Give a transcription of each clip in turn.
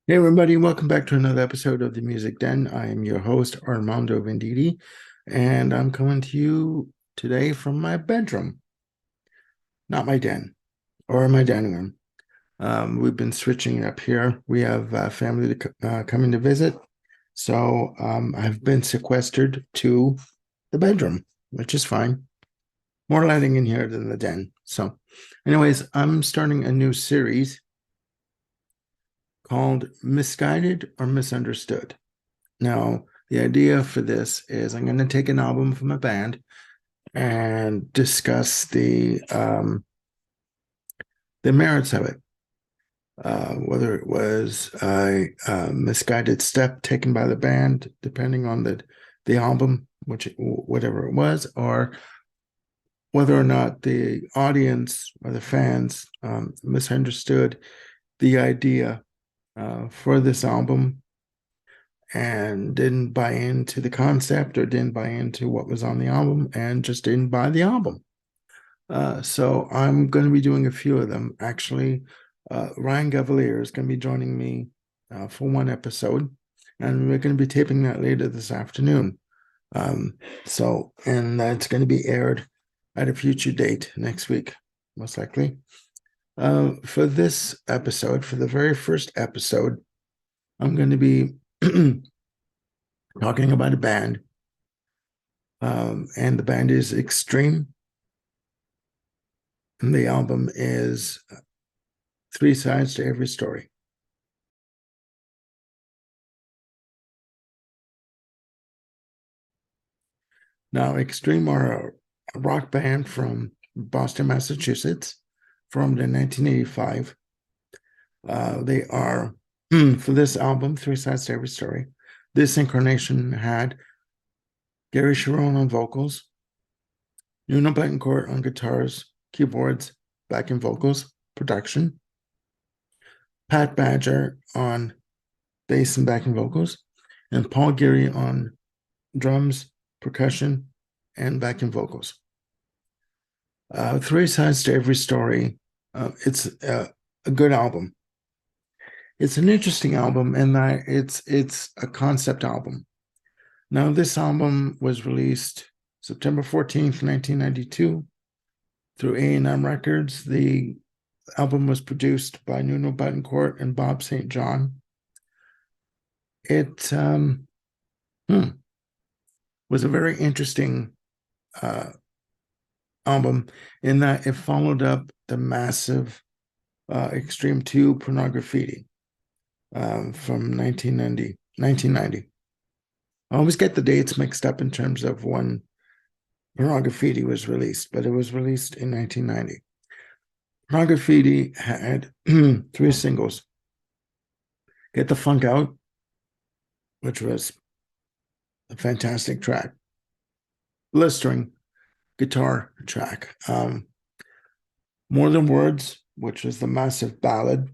Hey everybody, welcome back to another episode of the Music Den. I am your host, Armando Venditti, and I'm coming to you today from my bedroom, not my den or my dining room. We've been switching up here. We have family coming to visit, so I've been sequestered to the bedroom, which is fine. More lighting in here than the den. So, anyways, I'm starting a new series called Misguided or Misunderstood. Now, the idea for this is I'm going to take an album from a band and discuss the merits of it, whether it was a misguided step taken by the band, depending on the album, which whatever it was, or whether or not the audience or the fans misunderstood the idea for this album and didn't buy into the concept or didn't buy into what was on the album and just didn't buy the album. So I'm going to be doing a few of them. Actually, Ryan Gavalier is going to be joining me for one episode, and we're going to be taping that later this afternoon. And that's going to be aired at a future date next week, most likely. For this episode, for the very first episode, I'm going to be talking about a band, and the band is Extreme, and the album is Three Sides to Every Story. Now, Extreme are a rock band from Boston, Massachusetts, formed in 1985. They are, for this album, Three Sides to Every Story, this incarnation had Gary Sharon on vocals, Nuno Betancourt on guitars, keyboards, backing vocals, production, Pat Badger on bass and backing vocals, and Paul Geary on drums, percussion, and backing vocals. Three Sides to Every Story. It's a good album. It's an interesting album in that it's a concept album. Now, this album was released September 14th, 1992 through A&M Records. The album was produced by Nuno Betancourt and Bob St. John. It was a very interesting album in that it followed up the massive Extreme 2 Pornography from 1990. I always get the dates mixed up in terms of when Pornography was released, but it was released in 1990. Pornography had three singles: Get the Funk Out, which was a fantastic track, blistering guitar track. More Than Words, which was the massive ballad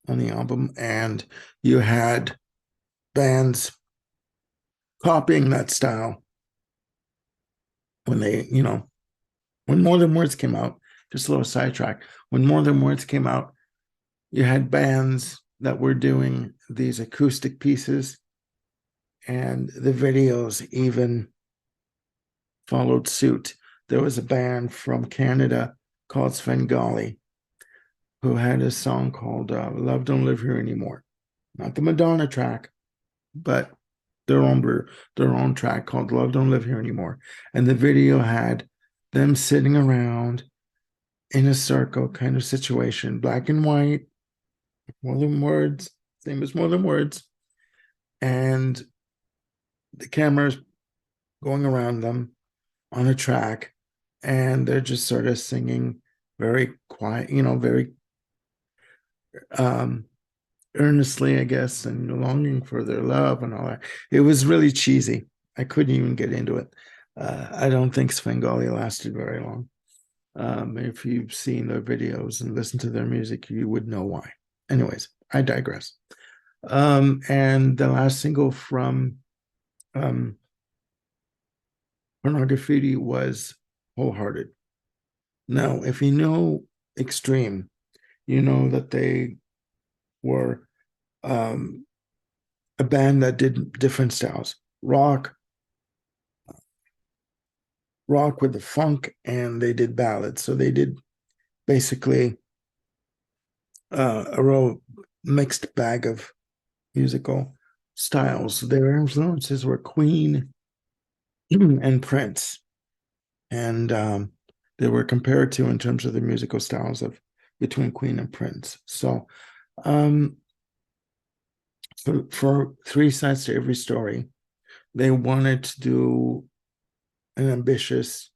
on the album, and you had bands copying that style when when More Than Words came out. Just a little sidetrack. When More Than Words came out, you had bands that were doing these acoustic pieces, and the videos even followed suit. There was a band from Canada called Svengali who had a song called Love Don't Live Here Anymore. Not the Madonna track, but their own track called Love Don't Live Here Anymore. And the video had them sitting around in a circle kind of situation, black and white, More Than Words, same as More Than Words. And the camera's going around them on a track, and they're just sort of singing very quiet, very um, earnestly, I guess, and longing for their love and all that. It was really cheesy. I couldn't even get into it. I don't think Svengali lasted very long. If you've seen their videos and listened to their music, you would know why. Anyways, I digress. And the last single from Pornography was Wholehearted. Now, if you know Extreme, you know that they were um, a band that did different styles, rock with the funk, and they did ballads. So they did basically a real mixed bag of musical styles. Their influences were Queen and Prince, and they were compared to in terms of the musical styles of between Queen and Prince. So um, for three sides to every story, they wanted to do an ambitious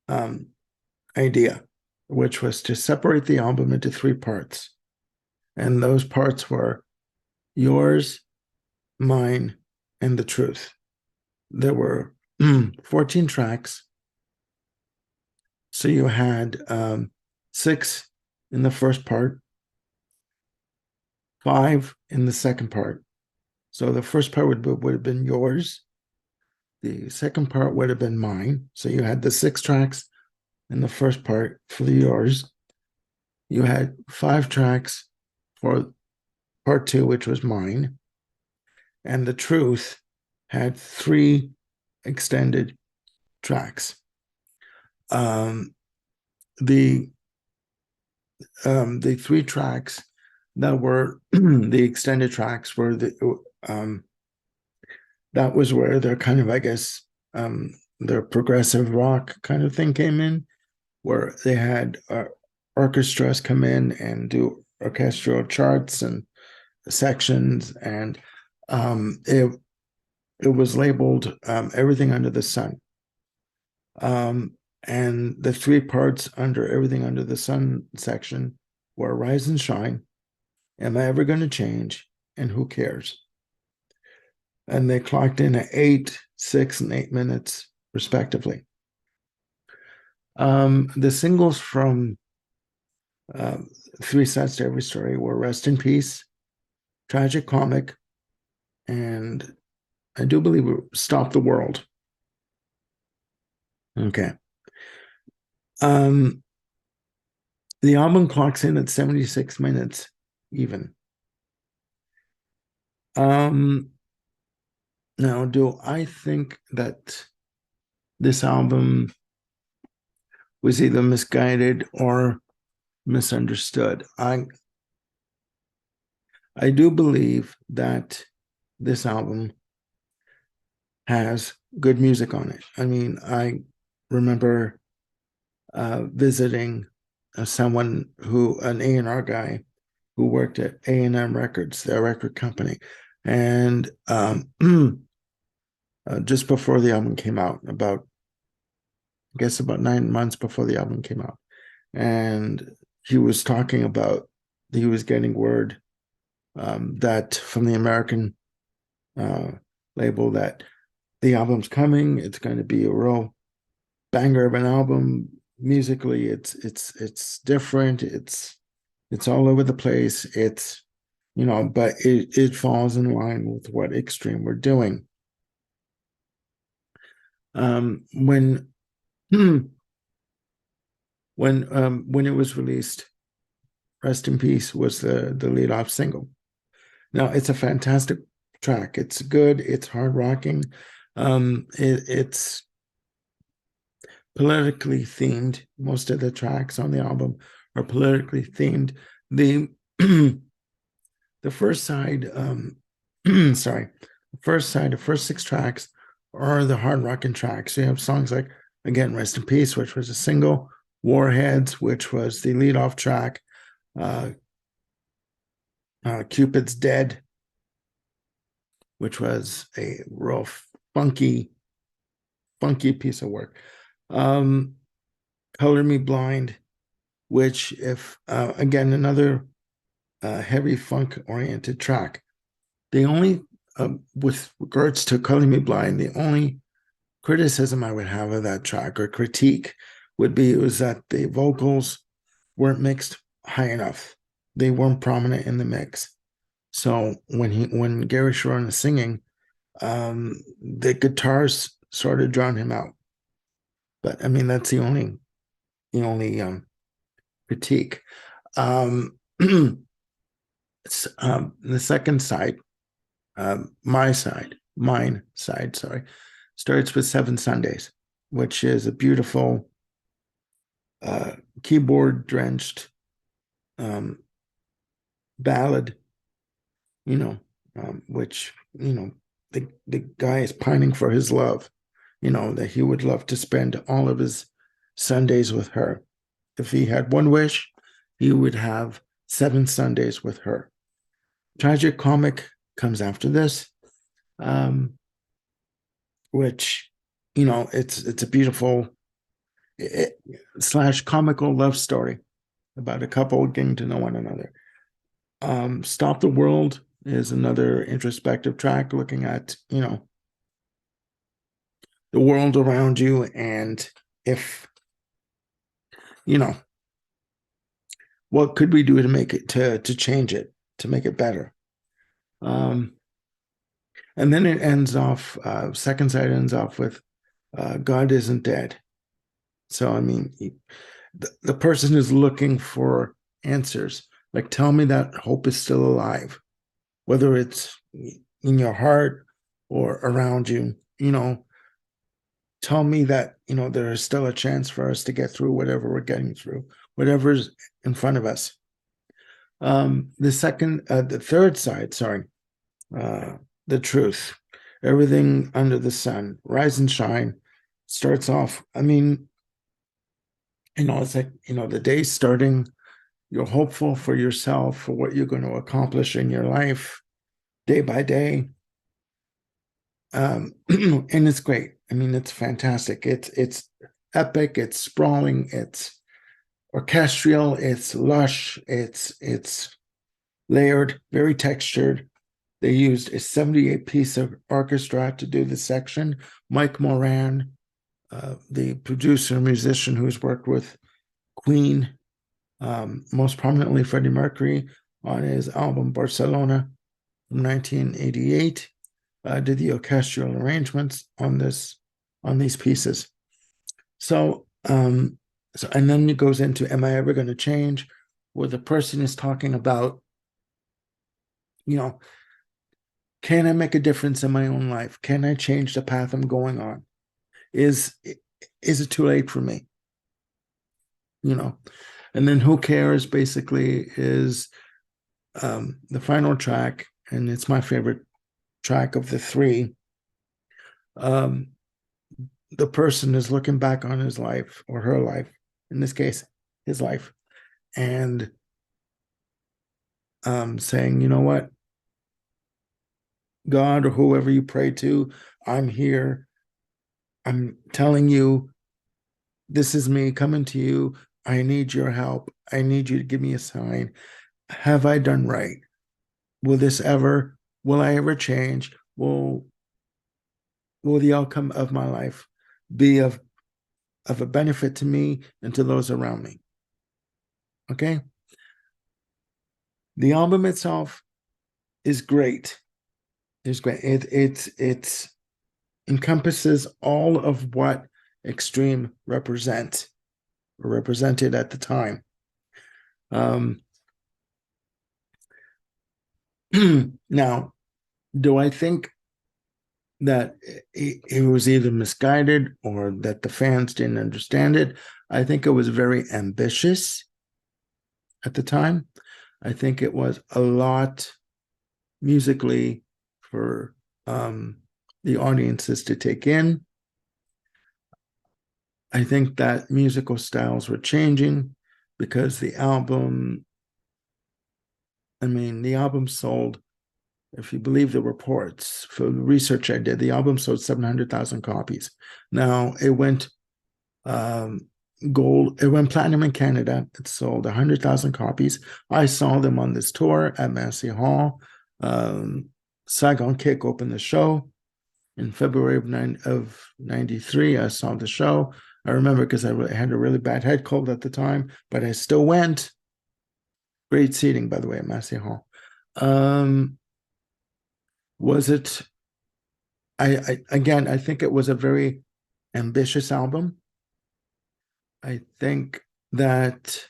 um, idea, which was to separate the album into three parts. And those parts were yours, mine, and the truth. There were 14 tracks. So you had six in the first part, five in the second part. So the first part would have been yours. The second part would have been mine. So you had the six tracks in the first part for the yours. You had five tracks for part two, which was mine. And the truth had three extended tracks. Um, the the three tracks that were the extended tracks were um, that was where their kind of, I guess, their progressive rock kind of thing came in, where they had orchestras come in and do orchestral charts and sections, and um, it it was labeled Everything Under the Sun. Um, and the three parts under Everything Under the Sun section were Rise and Shine, Am I Ever Going to Change, and Who Cares? And they clocked in at 8, 6, and 8 minutes, respectively. The singles from uh, Three Sides to Every Story were Rest in Peace, Tragic Comic, and I do believe Stop the World. Okay. Um, the album clocks in at 76 minutes even. Um, Now, do I think that this album was either misguided or misunderstood? I do believe that this album has good music on it. I mean, I remember visiting someone an A&R guy who worked at A&M Records, their record company, and just before the album came out, I guess about 9 months before the album came out, and he was talking about he was getting word that from the American uh, label that the album's coming. It's going to be a real banger of an album. Musically, it's different. It's all over the place. It's but it falls in line with what Extreme were doing. When when it was released, Rest in Peace was the lead off single. Now it's a fantastic track. It's good. It's hard rocking. It's politically themed. Most of the tracks on the album are politically themed. The the first side, sorry, the first six tracks are the hard rocking tracks. You have songs like again, Rest in Peace, which was a single, Warheads, which was the lead off track, uh, Cupid's Dead, which was a real funky, funky piece of work. Um, Color Me Blind, which, if again, another heavy funk oriented track. The only, with regards to Color Me Blind, the only criticism I would have of that track or critique would be was that the vocals weren't mixed high enough. They weren't prominent in the mix. So when Gary Sharon is singing, the guitars sort of drown him out. But I mean, that's the only critique. Um, The second side, mine side, sorry, starts with Seven Sundays, which is a beautiful uh, keyboard drenched um, ballad, you know, which, the guy is pining for his love, that he would love to spend all of his Sundays with her. If he had one wish, he would have 7 Sundays with her. Tragic comic comes after this, um, which, it's a beautiful slash comical love story about a couple getting to know one another. Stop the World is another introspective track looking at, the world around you, and if, you know, what could we do to make it to change it, to make it better. Um, and then it ends off, second side ends off with God isn't dead. So I mean, the person is looking for answers. Like, tell me that hope is still alive, whether it's in your heart or around you. Tell me that there is still a chance for us to get through whatever we're getting through, whatever's in front of us. The third side, sorry, uh, the truth, everything under the sun, rise and shine, starts off. I mean, it's like, the day's starting. You're hopeful for yourself, for what you're going to accomplish in your life day by day. And it's great. I mean, it's fantastic. It's epic. It's sprawling. It's orchestral. It's lush. It's layered, very textured. They used a 78 piece of orchestra to do the section. Mike Moran, the producer musician who's worked with Queen, most prominently Freddie Mercury on his album Barcelona from 1988, did the orchestral arrangements on these pieces. So, and then it goes into "Am I ever going to change?" where the person is talking about, you know, can I make a difference in my own life? Can I change the path I'm going on? Is is it too late for me? You know, and then "Who Cares" basically is the final track, and it's my favorite track of the three. Um, the person is looking back on his life, or her life, in this case, his life, and saying, you know what, God, or whoever you pray to, I'm here. I'm telling you, this is me coming to you. I need your help. I need you to give me a sign. Have I done right? Will I ever change? Will the outcome of my life be of a benefit to me and to those around me? Okay. The album itself is great. It's great. It's encompasses all of what extreme represented at the time. Um, now, do I think that it was either misguided or that the fans didn't understand it? I think it was very ambitious at the time. I think it was a lot musically for the audiences to take in. I think that musical styles were changing because the album sold, if you believe the reports, for the research I did, the album sold 700,000 copies. Now, it went um, gold, it went platinum in Canada. It sold 100,000 copies. I saw them on this tour at Massey Hall. Saigon Kick opened the show in February of 93. I saw the show. I remember because I had a really bad head cold at the time, but I still went. Great seating, by the way, at Massey Hall. Um, was it? I think it was a very ambitious album. I think that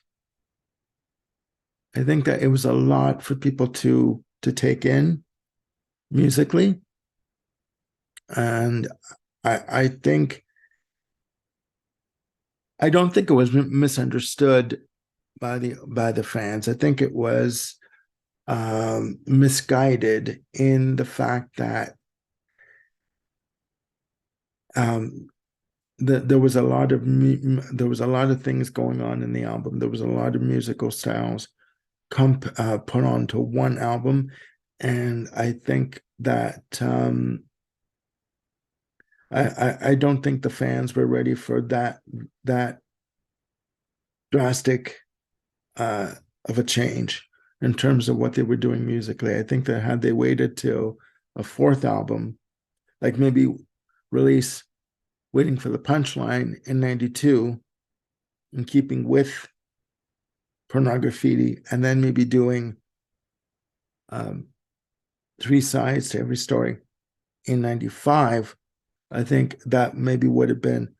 I think that it was a lot for people to take in musically, and I think I don't think it was misunderstood by the fans. I think it was misguided in the fact that um, there was a lot of there was a lot of things going on in the album. There was a lot of musical styles put onto one album, and I think that I don't think the fans were ready for that drastic uh, of a change in terms of what they were doing musically. I think that had they waited till a fourth album, like maybe release Waiting for the Punchline in 92 and keeping with Pornography, and then maybe doing um, three sides to every story in 95, I think that maybe would have been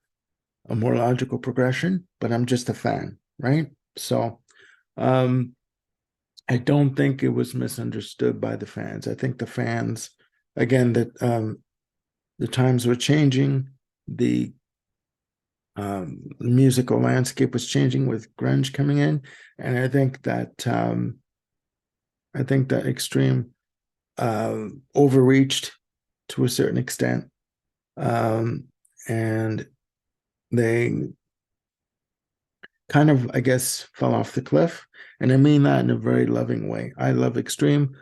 a more logical progression, but I'm just a fan, right? So um, I don't think it was misunderstood by the fans. I think the fans, again, that the times were changing, the musical landscape was changing with grunge coming in, and I think that Extreme overreached to a certain extent, um, and they kind of, I guess, fell off the cliff. And I mean that in a very loving way. I love Extreme.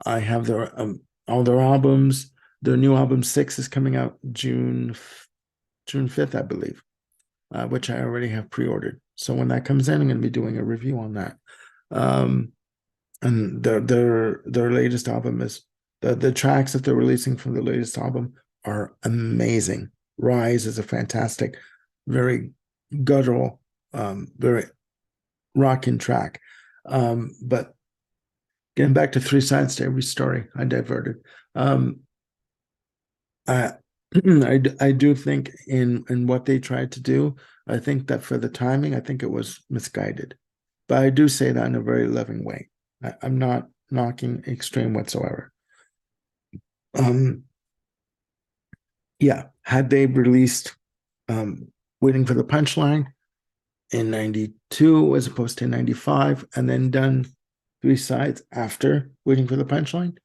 I have their all their albums. Their new album Six is coming out June 5th, I believe, which I already have pre-ordered. So when that comes in, I'm going to be doing a review on that. Um, and their latest album is the tracks that they're releasing from the latest album are amazing. Rise is a fantastic, very guttural, very rocking track. But getting back to three sides to every story, I diverted. Um, I, I do think in what they tried to do, I think that for the timing, I think it was misguided. But I do say that in a very loving way. I'm not knocking Extreme whatsoever. Um, yeah, had they released um, Waiting for the Punchline in 92 as opposed to 95 and then done three sides after Waiting for the Punchline,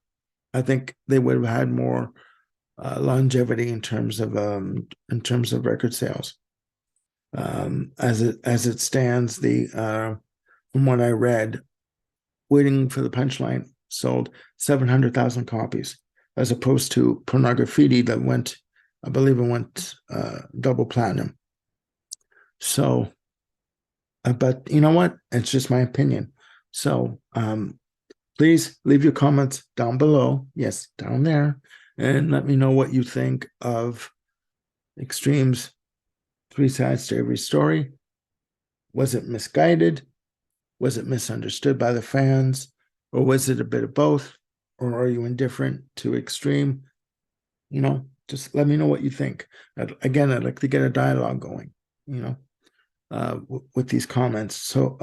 I think they would have had more longevity in terms of record sales. As it stands, the from what I read, Waiting for the Punchline sold 700,000 copies, as opposed to Pornography that went, I believe it went double platinum. So, but you know what? It's just my opinion. So, please leave your comments down below. Yes, down there. And let me know what you think of Extreme's three sides to every story. Was it misguided? Was it misunderstood by the fans? Or was it a bit of both? Or are you indifferent to Extreme? You know, just let me know what you think. Again, I'd like to get a dialogue going, you know, with these comments. So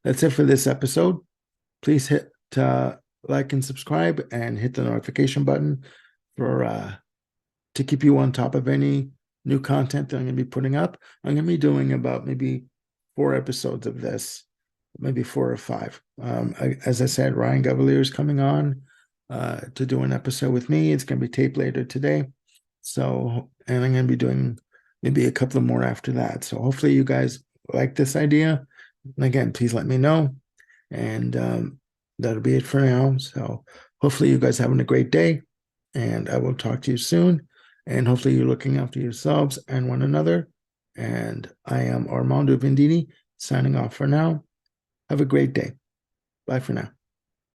that's it for this episode. Please hit like and subscribe and hit the notification button for to keep you on top of any new content that I'm going to be putting up. I'm going to be doing about maybe 4 episodes of this, maybe 4 or 5. As I said, Ryan Gavalier is coming on to do an episode with me. It's going to be taped later today. So, and I'm going to be doing maybe a couple of more after that. So hopefully you guys like this idea. And again, please let me know. And that'll be it for now. So hopefully you guys having a great day. And I will talk to you soon. And hopefully you're looking after yourselves and one another. And I am Armando Vendini signing off for now. Have a great day. Bye for now.